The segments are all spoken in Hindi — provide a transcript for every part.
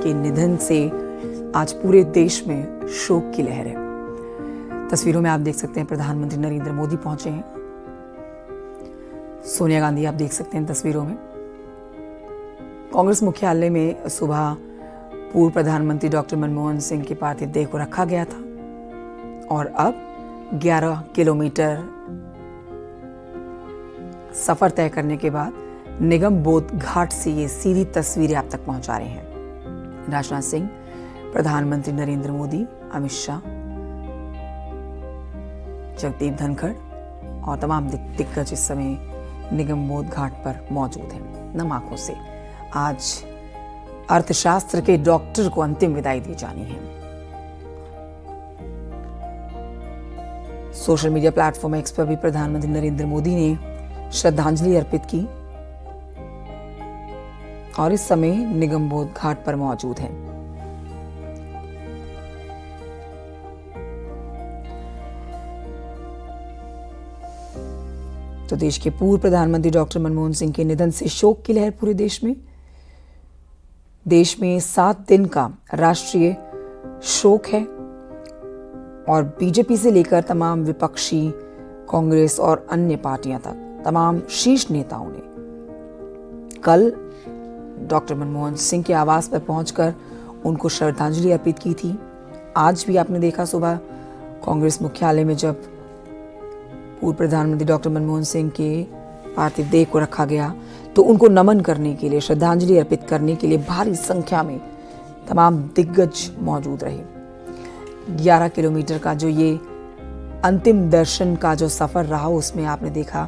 के निधन से आज पूरे देश में शोक की लहर है। तस्वीरों में आप देख सकते हैं प्रधानमंत्री नरेंद्र मोदी पहुंचे हैं। सोनिया गांधी आप देख सकते हैं तस्वीरों में। कांग्रेस मुख्यालय में सुबह पूर्व प्रधानमंत्री डॉक्टर मनमोहन सिंह की पार्थिव देह को रखा गया था और अब 11 किलोमीटर सफर तय करने के बाद निगम बोध घाट से ये सीधी तस्वीरें आप तक पहुंचा रहे हैं। राजनाथ सिंह, प्रधानमंत्री नरेंद्र मोदी, अमित शाह, जगदीप धनखड़ और तमाम दिग्गज इस समय निगम बोध घाट पर मौजूद हैं। नम आंखों से आज अर्थशास्त्र के डॉक्टर को अंतिम विदाई दी जानी है। सोशल मीडिया प्लेटफॉर्म एक्स पर भी प्रधानमंत्री नरेंद्र मोदी ने श्रद्धांजलि अर्पित की और इस समय निगम बोध घाट पर मौजूद हैं। तो देश के पूर्व प्रधानमंत्री डॉक्टर मनमोहन सिंह के निधन से शोक की लहर पूरे देश में। देश में 7 दिन का राष्ट्रीय शोक है और बीजेपी से लेकर तमाम विपक्षी, कांग्रेस और अन्य पार्टियां तक तमाम शीर्ष नेताओं ने कल डॉक्टर मनमोहन सिंह के आवास पर पहुंचकर उनको श्रद्धांजलि अर्पित की थी। आज भी आपने देखा सुबह कांग्रेस मुख्यालय में जब पूर्व प्रधानमंत्री डॉक्टर मनमोहन सिंह के पार्थिव देह को रखा गया तो उनको नमन करने के लिए, श्रद्धांजलि अर्पित करने के लिए भारी संख्या में तमाम दिग्गज मौजूद रहे। 11 किलोमीटर का जो ये अंतिम दर्शन का जो सफर रहा उसमें आपने देखा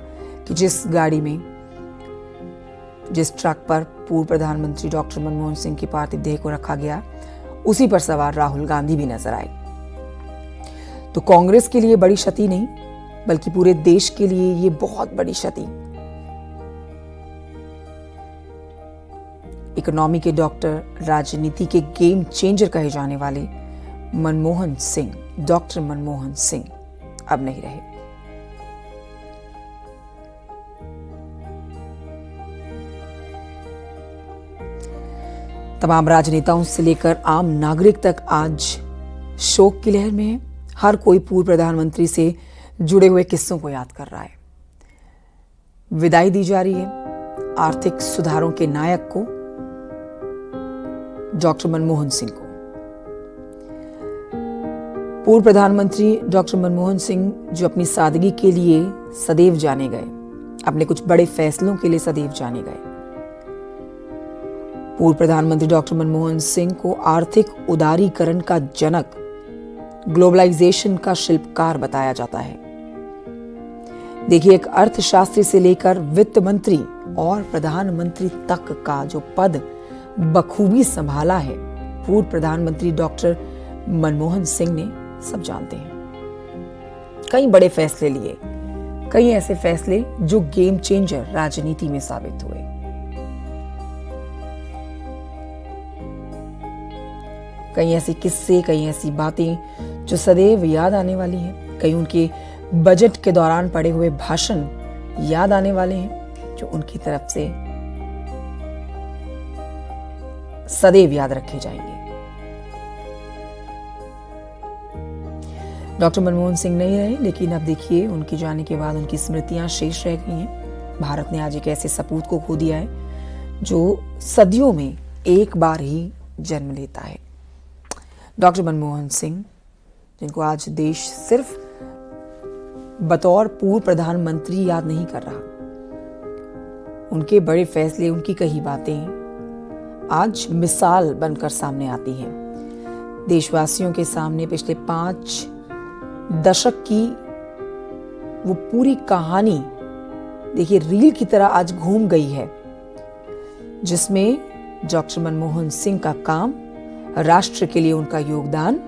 कि जिस गाड़ी में, जिस ट्रक पर पूर्व प्रधानमंत्री डॉक्टर मनमोहन सिंह की पार्थिव देह को रखा गया उसी पर सवार राहुल गांधी भी नजर आए। तो कांग्रेस के लिए बड़ी क्षति नहीं बल्कि पूरे देश के लिए ये बहुत बड़ी क्षति। इकोनॉमी के डॉक्टर, राजनीति के गेम चेंजर कहे जाने वाले मनमोहन सिंह, डॉक्टर मनमोहन सिंह अब नहीं रहे। तमाम राजनेताओं से लेकर आम नागरिक तक आज शोक की लहर में है। हर कोई पूर्व प्रधानमंत्री से जुड़े हुए किस्सों को याद कर रहा है। विदाई दी जा रही है आर्थिक सुधारों के नायक को, डॉक्टर मनमोहन सिंह को। पूर्व प्रधानमंत्री डॉक्टर मनमोहन सिंह जो अपनी सादगी के लिए सदैव जाने गए, अपने कुछ बड़े फैसलों के लिए सदैव जाने गए। पूर्व प्रधानमंत्री डॉक्टर मनमोहन सिंह को आर्थिक उदारीकरण का जनक, ग्लोबलाइजेशन का शिल्पकार बताया जाता है। देखिए, एक अर्थशास्त्री से लेकर वित्त मंत्री और प्रधानमंत्री तक का जो पद बखूबी संभाला है पूर्व प्रधानमंत्री डॉक्टर मनमोहन सिंह ने, सब जानते हैं। कई बड़े फैसले लिए, कई ऐसे फैसले जो गेम चेंजर राजनीति में साबित हुए। कई ऐसे किस्से, कई ऐसी बातें जो सदैव याद आने वाली हैं। कई उनके बजट के दौरान पड़े हुए भाषण याद आने वाले हैं जो उनकी तरफ से सदैव याद रखे जाएंगे। डॉक्टर मनमोहन सिंह नहीं रहे, लेकिन अब देखिए उनके जाने के बाद उनकी स्मृतियां शेष रह गई हैं। भारत ने आज एक ऐसे सपूत को खो दिया है जो सदियों में एक बार ही जन्म लेता है। डॉक्टर मनमोहन सिंह, जिनको आज देश सिर्फ बतौर पूर्व प्रधानमंत्री याद नहीं कर रहा, उनके बड़े फैसले, उनकी कही बातें आज मिसाल बनकर सामने आती हैं। देशवासियों के सामने पिछले 5 दशक की वो पूरी कहानी देखिए रील की तरह आज घूम गई है, जिसमें डॉक्टर मनमोहन सिंह का काम, राष्ट्र के लिए उनका योगदान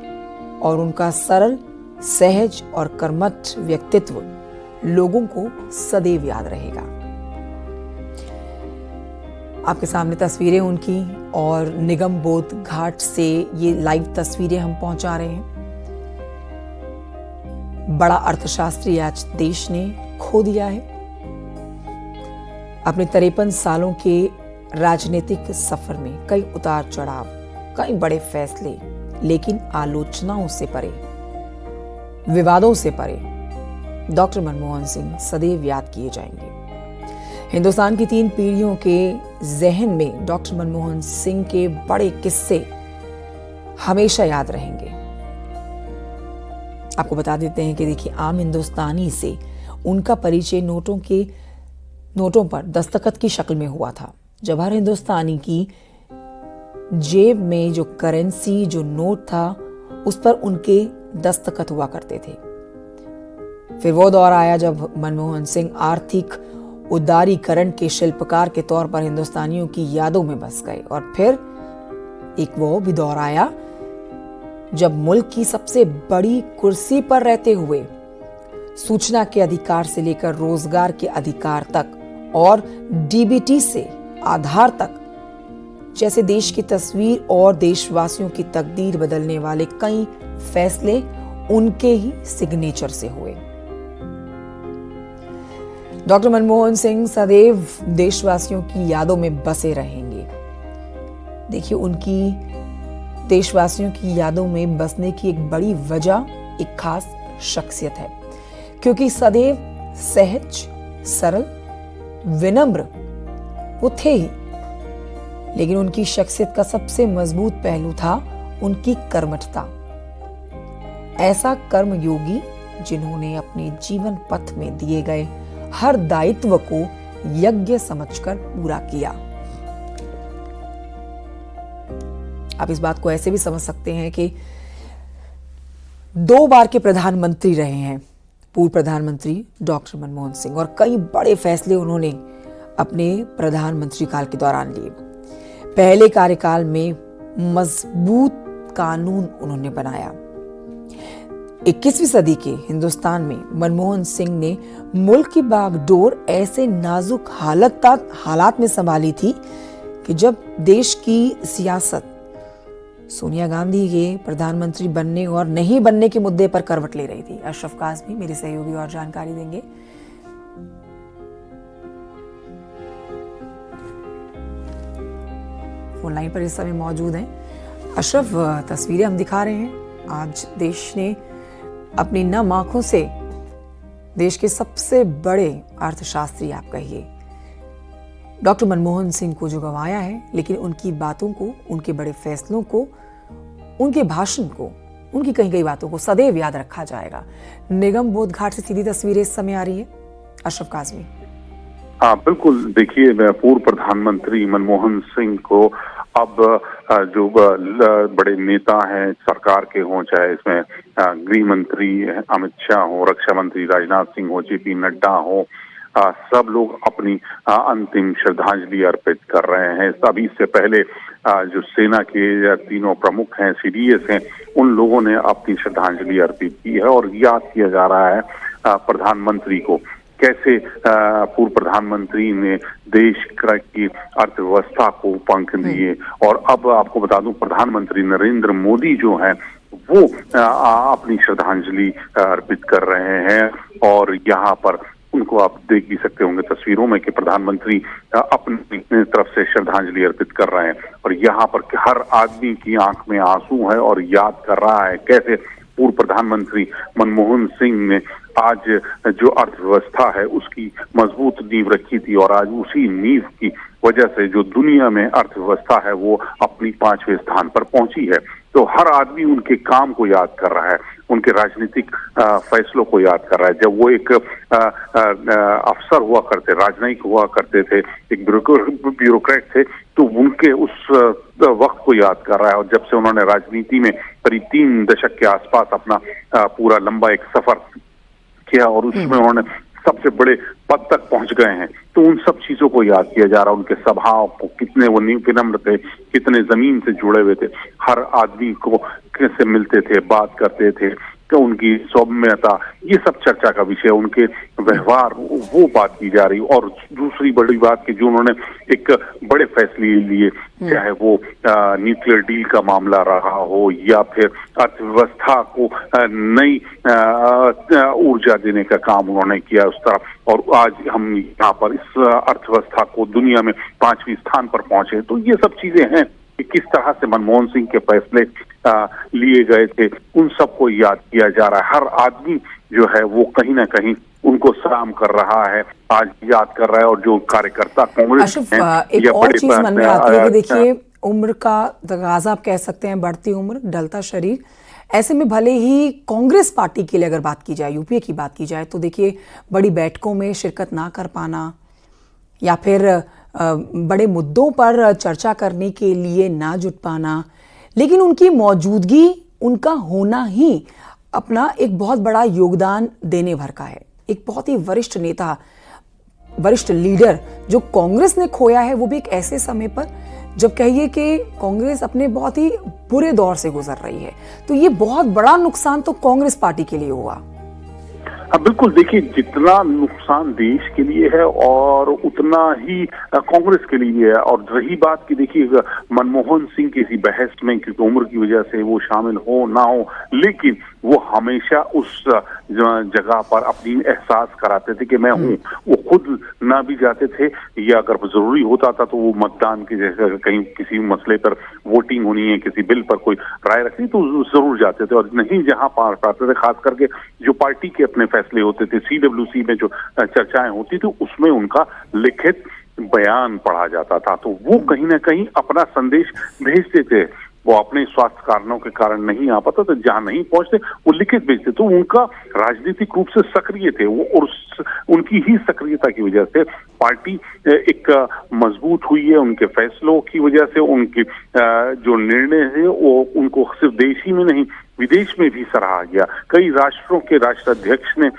और उनका सरल, सहज और कर्मठ व्यक्तित्व लोगों को सदैव याद रहेगा। आपके सामने तस्वीरें उनकी और निगम बोध घाट से ये लाइव तस्वीरें हम पहुंचा रहे हैं। बड़ा अर्थशास्त्री आज देश ने खो दिया है। अपने 53 सालों के राजनीतिक सफर में कई उतार चढ़ाव, कई बड़े फैसले, लेकिन आलोचनाओं से परे, विवादों से परे डॉक्टर मनमोहन सिंह सदैव याद किए जाएंगे। हिंदुस्तान की 3 पीढ़ियों के जहन में डॉक्टर मनमोहन सिंह के बड़े किस्से हमेशा याद रहेंगे। आपको बता देते हैं कि देखिए, आम हिंदुस्तानी से उनका परिचय नोटों पर दस्तखत की शक्ल में हुआ था। जब हर हिंदुस्तानी की जेब में जो करेंसी, जो नोट था, उस पर उनके दस्तखत हुआ करते थे। फिर वो दौर आया जब मनमोहन सिंह आर्थिक उदारीकरण के शिल्पकार के तौर पर हिंदुस्तानियों की यादों में बस गए। और फिर एक वो भी दौर आया जब मुल्क की सबसे बड़ी कुर्सी पर रहते हुए सूचना के अधिकार से लेकर रोजगार के अधिकार तक और डीबीटी से आधार तक जैसे देश की तस्वीर और देशवासियों की तकदीर बदलने वाले कई फैसले उनके ही सिग्नेचर से हुए। डॉक्टर मनमोहन सिंह सदैव देशवासियों की यादों में बसे रहेंगे। देखिए, उनकी देशवासियों की यादों में बसने की एक बड़ी वजह एक खास शख्सियत है, क्योंकि सदैव सहज, सरल, विनम्र वो थे ही, लेकिन उनकी शख्सियत का सबसे मजबूत पहलू था उनकी कर्मठता। ऐसा कर्मयोगी जिन्होंने अपने जीवन पथ में दिए गए हर दायित्व को यज्ञ समझकर पूरा किया। आप इस बात को ऐसे भी समझ सकते हैं कि 2 बार के प्रधानमंत्री रहे हैं पूर्व प्रधानमंत्री डॉक्टर मनमोहन सिंह, और कई बड़े फैसले उन्होंने अपने प्रधानमंत्री काल के दौरान लिए। पहले कार्यकाल में मजबूत कानून उन्होंने बनाया। 21वीं सदी के हिंदुस्तान में मनमोहन सिंह ने मुल्क की बागडोर ऐसे नाजुक हालात में संभाली थी कि जब देश की सियासत सोनिया गांधी के प्रधानमंत्री बनने और नहीं बनने के मुद्दे पर करवट ले रही थी। अशरफ काज़मी मेरे सहयोगी और जानकारी देंगे। फोन लाइन पर इस समय मौजूद हैं अशरफ। तस्वीरें हम दिखा रहे हैं। आज देश ने अपनी नम आंखों से देश के सबसे बड़े अर्थशास्त्री, आप कहिए, डॉक्टर मनमोहन सिंह को जो गंवाया है, लेकिन उनकी बातों को, उनके बड़े फैसलों को, उनके भाषण को, उनकी कई कई बातों को सदैव याद रखा जाएगा। निगम बोध घाट से सीधी तस्वीरें इस समय आ रही है। अशरफ काज़मी। हाँ बिल्कुल, देखिए, पूर्व प्रधानमंत्री मनमोहन सिंह को अब जो बड़े नेता हैं सरकार के हों, चाहे इसमें गृह मंत्री अमित शाह हो, रक्षा मंत्री राजनाथ सिंह हो, जेपी नड्डा हो, सब लोग अपनी अंतिम श्रद्धांजलि अर्पित कर रहे हैं। अभी से पहले जो सेना के 3 प्रमुख हैं, सीडीएस हैं, उन लोगों ने अपनी श्रद्धांजलि अर्पित की है और याद किया जा रहा है प्रधानमंत्री को। कैसे पूर्व प्रधानमंत्री ने देश की अर्थव्यवस्था को पंख दिए। और अब आपको बता दूं, प्रधानमंत्री नरेंद्र मोदी जो हैं वो अपनी श्रद्धांजलि अर्पित कर रहे हैं। और यहाँ पर उनको आप देख भी सकते होंगे तस्वीरों में कि प्रधानमंत्री अपनी तरफ से श्रद्धांजलि अर्पित कर रहे हैं। और यहाँ पर हर आदमी की आंख में आंसू है और याद कर रहा है कैसे पूर्व प्रधानमंत्री मनमोहन सिंह ने आज जो अर्थव्यवस्था है उसकी मजबूत नींव रखी थी। और आज उसी नींव की वजह से जो दुनिया में अर्थव्यवस्था है वो अपनी 5वें स्थान पर पहुंची है। तो हर आदमी उनके काम को याद कर रहा है, उनके राजनीतिक फैसलों को याद कर रहा है। जब वो एक अफसर हुआ करते, राजनयिक हुआ करते थे, एक ब्यूरोक्रेट थे, तो उनके उस वक्त को याद कर रहा है। और जब से उन्होंने राजनीति में करीब 3 दशक के आसपास अपना पूरा लंबा एक सफर किया और उसमें उन्होंने सबसे बड़े पद तक पहुंच गए हैं, तो उन सब चीजों को याद किया जा रहा है। उनके स्वभाव को, कितने वो विनम्र थे, कितने जमीन से जुड़े हुए थे, हर आदमी को कैसे मिलते थे, बात करते थे, कि उनकी सौम्यता, ये सब चर्चा का विषय, उनके व्यवहार, वो बात की जा रही। और दूसरी बड़ी बात कि जो उन्होंने एक बड़े फैसले लिए, चाहे वो न्यूक्लियर डील का मामला रहा हो या फिर अर्थव्यवस्था को नई ऊर्जा देने का काम उन्होंने किया उस तरफ। और आज हम यहाँ पर इस अर्थव्यवस्था को दुनिया में 5वें स्थान पर पहुंचे। तो ये सब चीजें हैं कि किस तरह से मनमोहन सिंह के फैसले लिए गए थे, उन सबको याद किया जा रहा है। हर आदमी जो है वो कहीं ना कहीं उनको सलाम कर रहा है, आज याद कर रहा है। और जो कार्यकर्ता कांग्रेस अशरफ, एक और चीज मन में आती है कि देखिए, उम्र का तकाजा आप कह सकते हैं, बढ़ती उम्र, ढलता शरीर। ऐसे में भले ही कांग्रेस पार्टी के लिए अगर बात की जाए, यूपीए की बात की जाए, तो देखिए बड़ी बैठकों में शिरकत ना कर पाना या फिर बड़े मुद्दों पर चर्चा करने के लिए ना जुट पाना, लेकिन उनकी मौजूदगी, उनका होना ही अपना एक बहुत बड़ा योगदान देने भर का है। एक बहुत ही वरिष्ठ नेता, वरिष्ठ लीडर जो कांग्रेस ने खोया है, वो भी एक ऐसे समय पर जब कहिए कि कांग्रेस अपने बहुत ही बुरे दौर से गुजर रही है। तो ये बहुत बड़ा नुकसान तो कांग्रेस पार्टी के लिए हुआ। हाँ बिल्कुल, देखिए जितना नुकसान देश के लिए है और उतना ही कांग्रेस के लिए है। और रही बात की, देखिए मनमोहन सिंह किसी बहस में क्योंकि उम्र की वजह से वो शामिल हो ना हो, लेकिन वो हमेशा उस जगह पर अपनी एहसास कराते थे कि मैं हूँ। वो खुद ना भी जाते थे, या अगर जरूरी होता था तो वो मतदान के जैसे कहीं किसी मसले पर वोटिंग होनी है, किसी बिल पर कोई राय रखनी, तो जरूर जाते थे। और नहीं जहां पाते थे, खास करके जो पार्टी के अपने फैसले होते थे, सीडब्ल्यूसी में जो चर्चाएं होती थी, उसमें उनका लिखित बयान पढ़ा जाता था। तो वो कहीं ना कहीं अपना संदेश भेजते थे। वो अपने स्वास्थ्य कारणों के कारण नहीं आ पाता, तो जहां नहीं पहुंचते वो लिखित भेजते। तो उनका राजनीतिक रूप से सक्रिय थे वो, और उनकी ही सक्रियता की वजह से पार्टी एक मजबूत हुई है। उनके फैसलों की वजह से, उनके जो निर्णय है वो उनको सिर्फ देश ही में नहीं विदेश में भी सराहा गया। कई राष्ट्रों के राष्ट्राध्यक्ष ने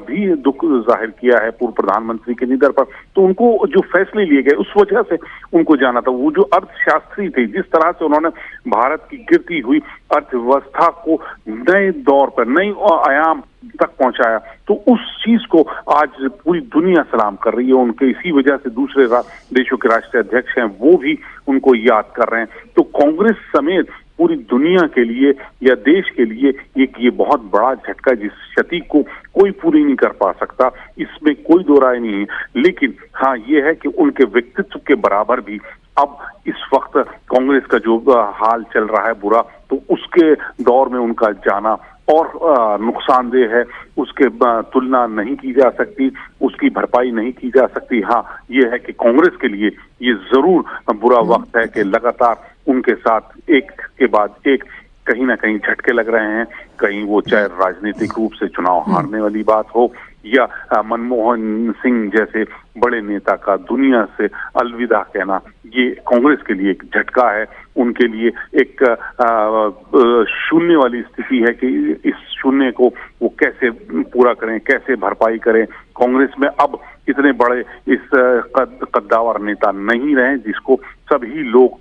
भी दुख जाहिर किया है पूर्व प्रधानमंत्री के निधन पर। तो उनको जो फैसले लिए गए उस वजह से उनको जाना था। वो जो अर्थशास्त्री थे, जिस तरह से उन्होंने भारत की गिरती हुई अर्थव्यवस्था को नए दौर पर, नई आयाम तक पहुंचाया, तो उस चीज को आज पूरी दुनिया सलाम कर रही है। उनके इसी वजह से दूसरे देशों के राष्ट्रीय अध्यक्ष हैं वो भी उनको याद कर रहे हैं। तो कांग्रेस समेत पूरी दुनिया के लिए या देश के लिए एक ये बहुत बड़ा झटका, जिस क्षति को कोई पूरी नहीं कर पा सकता, इसमें कोई दो राय नहीं है। लेकिन हाँ, ये है कि उनके व्यक्तित्व के बराबर भी अब इस वक्त कांग्रेस का जो हाल चल रहा है बुरा, तो उसके दौर में उनका जाना और नुकसानदेह है। उसके तुलना नहीं की जा सकती, उसकी भरपाई नहीं की जा सकती। हाँ, ये है कि कांग्रेस के लिए ये जरूर बुरा वक्त है कि लगातार उनके साथ एक के बाद एक कहीं ना कहीं झटके लग रहे हैं। कहीं वो चाहे राजनीतिक रूप से चुनाव हारने वाली बात हो, या मनमोहन सिंह जैसे बड़े नेता का दुनिया से अलविदा कहना, ये कांग्रेस के लिए एक झटका है। उनके लिए एक शून्य वाली स्थिति है कि इस शून्य को वो कैसे पूरा करें, कैसे भरपाई करें। कांग्रेस में अब इतने बड़े इस कद्दावर नेता नहीं रहे जिसको सभी लोग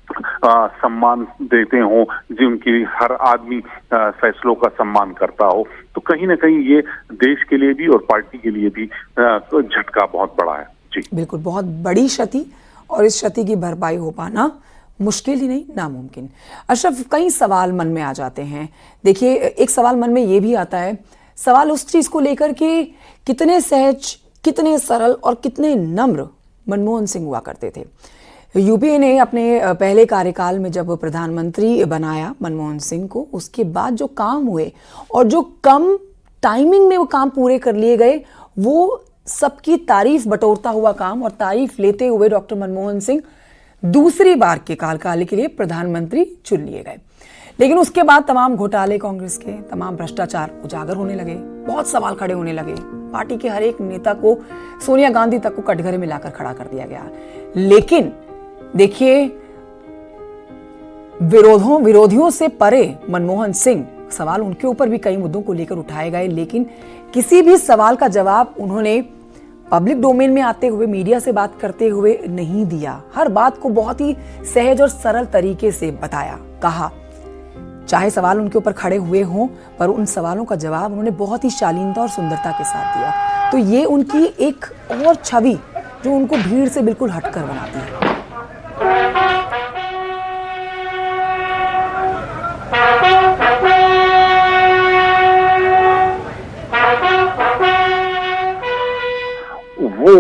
सम्मान देते हो, जिनकी हर आदमी फैसलों का सम्मान करता हो। तो कहीं ना कहीं ये देश के लिए भी और पार्टी के लिए भी झटका बहुत बड़ा है। जी बिल्कुल, बहुत बड़ी क्षति, और इस क्षति की भरपाई हो पाना मुश्किल ही नहीं, नामुमकिन। अशरफ, कई सवाल मन में आ जाते हैं। देखिए, एक सवाल मन में ये भी आता है, सवाल उस चीज को लेकर कि कितने सहज, कितने सरल और कितने नम्र मनमोहन सिंह हुआ करते थे। यूपीए ने अपने पहले कार्यकाल में जब प्रधानमंत्री बनाया मनमोहन सिंह को, उसके बाद जो काम हुए और जो कम टाइमिंग में वो काम पूरे कर लिए गए, वो सबकी तारीफ बटोरता हुआ काम, और तारीफ लेते हुए डॉक्टर मनमोहन सिंह दूसरी बार के कार्यकाल के लिए प्रधानमंत्री चुन लिए गए। लेकिन उसके बाद तमाम घोटाले कांग्रेस के, तमाम भ्रष्टाचार उजागर होने लगे, बहुत सवाल खड़े होने लगे। पार्टी के हर एक नेता को, सोनिया गांधी तक को कटघरे में लाकर खड़ा कर दिया गया। लेकिन देखिए, विरोधियों से परे मनमोहन सिंह, सवाल उनके ऊपर भी कई मुद्दों को लेकर उठाए गए, लेकिन किसी भी सवाल का जवाब उन्होंने पब्लिक डोमेन में आते हुए, मीडिया से बात करते हुए नहीं दिया। हर बात को बहुत ही सहज और सरल तरीके से बताया, कहा। चाहे सवाल उनके ऊपर खड़े हुए हों, पर उन सवालों का जवाब उन्होंने बहुत ही शालीनता और सुंदरता के साथ दिया। तो ये उनकी एक और छवि जो उनको भीड़ से बिल्कुल हटकर बनाती है। वो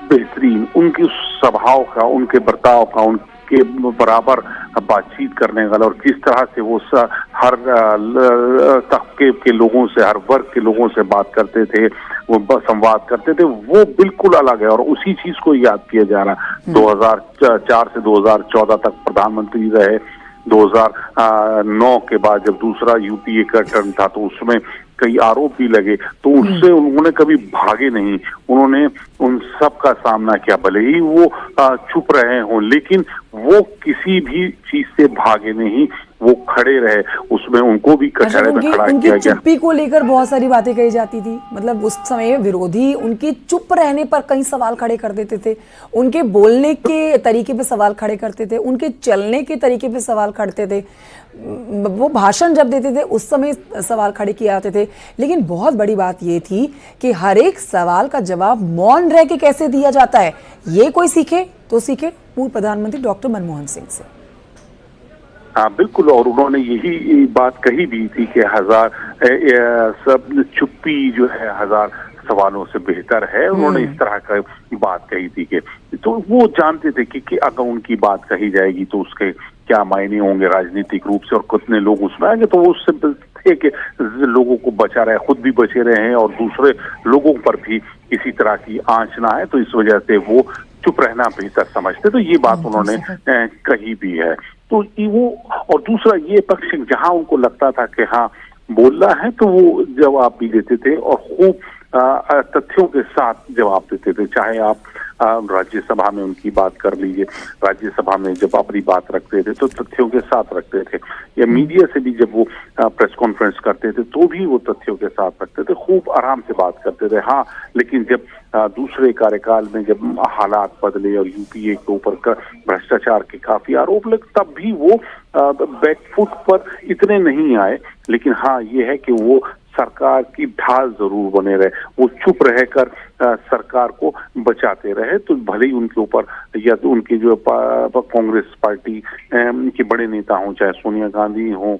बेहतरीन, उनकी स्वभाव का, उनके बर्ताव का, उनकी के बराबर बातचीत करने वाला और किस तरह से वो हर तबके के लोगों से, हर वर्ग के लोगों से बात करते थे, वो संवाद करते थे, वो बिल्कुल अलग है। और उसी चीज को याद किया जा रहा। 2004 से 2014 तक प्रधानमंत्री रहे। 2009 के बाद जब दूसरा यूपीए का टर्म था तो उसमें कई आरोप भी लगे, तो उससे उन्होंने कभी भागे नहीं। उन्होंने उन सब का सामना किया, भले ही वो चुप रहे हों, लेकिन वो किसी भी चीज से भागे नहीं, वो खड़े रहे। उसमें उनको भी कटहरे में खड़ा किया गया। चुप्पी को लेकर बहुत सारी बातें कही जाती थी। मतलब उस समय विरोधी उनके चुप रहने पर कई सवाल खड़े कर देते थे, उनके बोलने के तरीके पे सवाल खड़े करते थे, उनके चलने के तरीके पे सवाल करते थे, वो भाषण जब देते थे उस समय सवाल खड़े किए जाते थे। लेकिन बहुत बड़ी बात ये थी कि हर एक सवाल का जवाब मौन रह के कैसे दिया जाता है, ये कोई सीखे तो सीखे पूर्व प्रधानमंत्री डॉक्टर मनमोहन सिंह से। हाँ बिल्कुल, और उन्होंने यही बात कही भी थी कि सब चुप्पी जो है 1000 सवालों से बेहतर है। उन्होंने इस तरह का बात कही थी कि तो वो जानते थे कि अगर उनकी बात कही जाएगी तो उसके क्या मायने होंगे राजनीतिक रूप से और कितने लोग उसमें आएंगे। तो वो सिंपल थे कि लोगों को बचा रहे, खुद भी बचे रहे हैं और दूसरे लोगों पर भी किसी तरह की आंच ना आए, तो इस वजह से वो चुप रहना बेहतर समझते। तो ये बात उन्होंने कही भी है। तो वो, और दूसरा ये पक्ष जहां उनको लगता था कि हाँ बोलना है, तो वो जवाब भी देते थे और खूब तथ्यों के साथ जवाब देते थे। चाहे आप राज्यसभा में उनकी बात कर लीजिए, राज्यसभा में जब अपनी बात रखते थे तो तथ्यों के साथ रखते थे, या मीडिया से भी जब वो प्रेस कॉन्फ्रेंस करते थे तो भी वो तथ्यों के साथ रखते थे, खूब आराम से बात करते थे। हाँ, लेकिन जब दूसरे कार्यकाल में जब हालात बदले और यूपीए के ऊपर भ्रष्टाचार के काफी आरोप लगे, तब भी वो बैकफुट पर इतने नहीं आए। लेकिन हाँ, ये है कि वो सरकार की ढाल जरूर बने रहे, वो चुप रहकर सरकार को बचाते रहे। तो भले ही उनके ऊपर या तो उनकी जो कांग्रेस पार्टी के बड़े नेता हों, चाहे सोनिया गांधी हों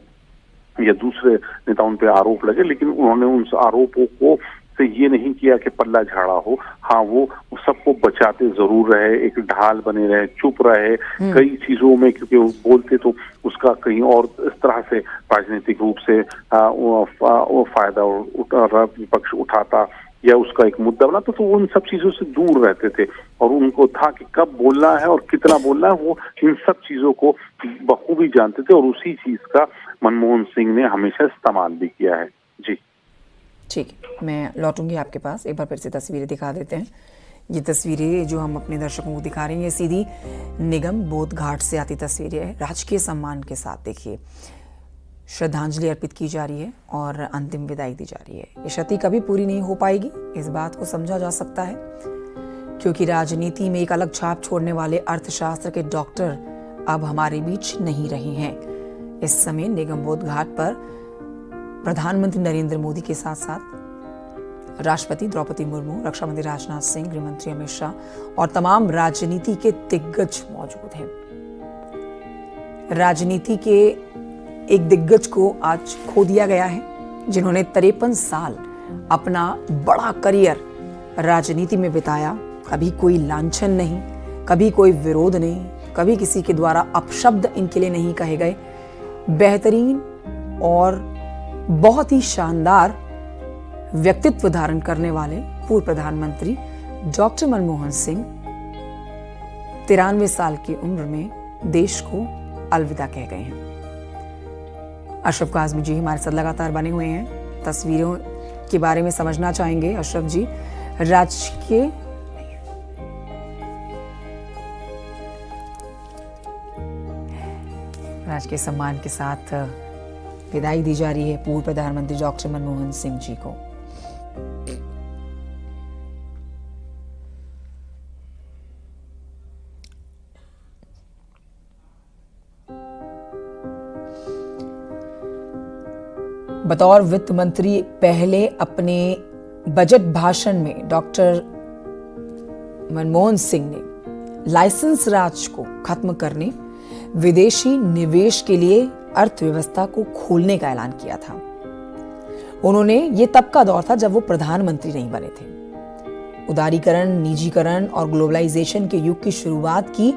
या दूसरे नेता, उन पे आरोप लगे, लेकिन उन्होंने उन आरोपों को से ये नहीं किया कि पल्ला झाड़ा हो। हाँ, वो सबको बचाते जरूर रहे, एक ढाल बने रहे, चुप रहे कई चीजों में, क्योंकि वो बोलते तो उसका कहीं और इस तरह से राजनीतिक रूप से वो फायदा विपक्ष उठाता या उसका एक मुद्दा बना, तो उन सब चीजों से दूर रहते थे। और उनको था कि कब बोलना है और कितना बोलना है, वो इन सब चीजों को बखूबी जानते थे और उसी चीज का मनमोहन सिंह ने हमेशा इस्तेमाल भी किया है। जी ठीक है, मैं लौटूंगी आपके पास। एक बार फिर से तस्वीरें दिखा देते हैं। ये तस्वीरें जो हम अपने दर्शकों को दिखा रहे हैं, ये सीधी निगम बोध घाट से आती तस्वीरें हैं। राजकीय सम्मान के साथ देखिए श्रद्धांजलि अर्पित की जा रही है और अंतिम विदाई दी जा रही है। ये क्षति कभी पूरी नहीं हो पाएगी, इस बात को समझा जा सकता है, क्योंकि राजनीति में एक अलग छाप छोड़ने वाले अर्थशास्त्र के डॉक्टर अब हमारे बीच नहीं रहे हैं। इस समय निगम बोध घाट पर प्रधानमंत्री नरेंद्र मोदी के साथ साथ राष्ट्रपति द्रौपदी मुर्मू, रक्षा मंत्री राजनाथ सिंह, गृह मंत्री अमित शाह और तमाम राजनीति के दिग्गज मौजूद हैं। राजनीति के एक दिग्गज को आज खो दिया गया है, जिन्होंने 53 साल अपना बड़ा करियर राजनीति में बिताया। कभी कोई लांछन नहीं, कभी कोई विरोध नहीं, कभी किसी के द्वारा अपशब्द इनके लिए नहीं कहे गए। बेहतरीन और बहुत ही शानदार व्यक्तित्व धारण करने वाले पूर्व प्रधानमंत्री डॉक्टर मनमोहन सिंह 93 साल की उम्र में देश को अलविदा कह गए हैं। अशरफ काज़मी जी हमारे साथ लगातार बने हुए हैं, तस्वीरों के बारे में समझना चाहेंगे। अशरफ जी, राजकीय सम्मान के साथ विदाई दी जा रही है पूर्व प्रधानमंत्री डॉक्टर मनमोहन सिंह जी को। बतौर वित्त मंत्री पहले अपने बजट भाषण में डॉक्टर मनमोहन सिंह ने लाइसेंस राज को खत्म करने, विदेशी निवेश के लिए अर्थव्यवस्था को खोलने का ऐलान किया था। उन्होंने ये तब का दौर था जब वो प्रधानमंत्री नहीं बने थे। उदारीकरण, निजीकरण और ग्लोबलाइजेशन के युग की शुरुआत की,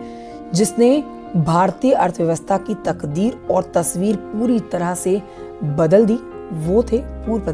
जिसने भारतीय अर्थव्यवस्था की तकदीर और तस्वीर पूरी तरह से बदल दी, वो थे पूर्व प्रधानमंत्री